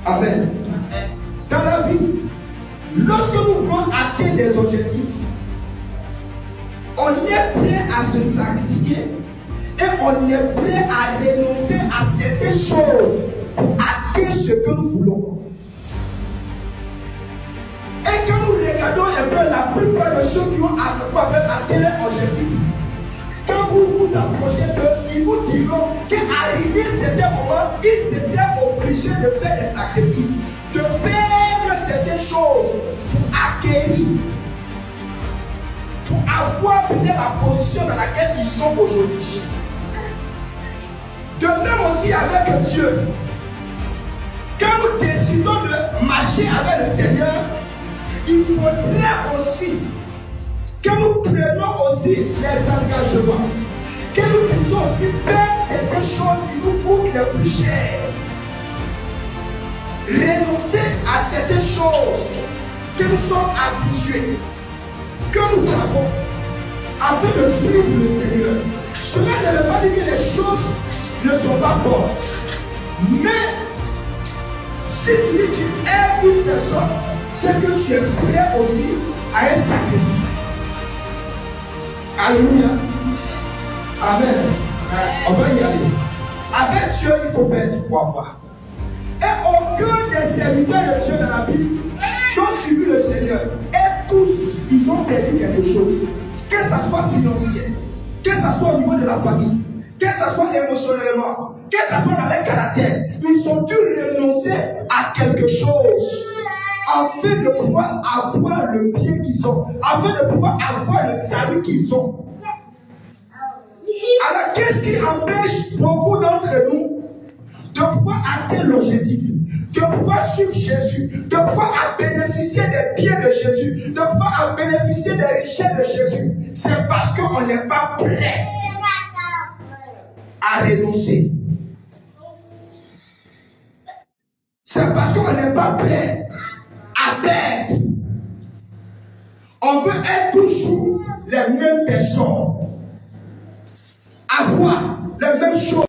Amen. Dans la vie, lorsque nous voulons atteindre des objectifs, on est prêt à se sacrifier et on est prêt à renoncer à certaines choses pour atteindre ce que nous voulons. Et quand nous regardons un peu la plupart de ceux qui ont atteint leur objectif, quand vous vous approchez d'eux, ils vous diront qu'arrivé certains moments, ils étaient obligés de faire des sacrifices, de perdre certaines choses pour acquérir, pour avoir peut-être la position dans laquelle ils sont aujourd'hui. De même aussi avec Dieu. Quand nous décidons de marcher avec le Seigneur, il faudrait aussi que nous prenions aussi les engagements, que nous puissions aussi perdre certaines choses qui nous coûtent les plus chères. Renoncer à certaines choses que nous sommes habitués, que nous savons, afin de suivre le Seigneur. Cela ne veut pas dire que les choses ne sont pas bonnes. Mais si tu dis que tu aimes une personne, c'est que tu es prêt aussi à un sacrifice. Alléluia. Amen. On va y aller. Avec Dieu, il faut perdre pour avoir. Et aucun des serviteurs de Dieu dans la Bible qui ont suivi le Seigneur, et tous, ils ont perdu quelque chose. Que ce soit financier, que ce soit au niveau de la famille, que ce soit émotionnellement, que ce soit dans leur caractère, ils ont dû renoncer à quelque chose afin de pouvoir avoir le bien qu'ils ont, afin de pouvoir avoir le salut qu'ils ont. Alors, qu'est-ce qui empêche beaucoup d'entre nous de pouvoir atteindre l'objectif, de pouvoir suivre Jésus, de pouvoir bénéficier des biens de Jésus, de pouvoir bénéficier des richesses de Jésus? C'est parce qu'on n'est pas prêt à renoncer. C'est parce qu'on n'est pas prêt à perdre. On veut être toujours les mêmes personnes, avoir les mêmes choses.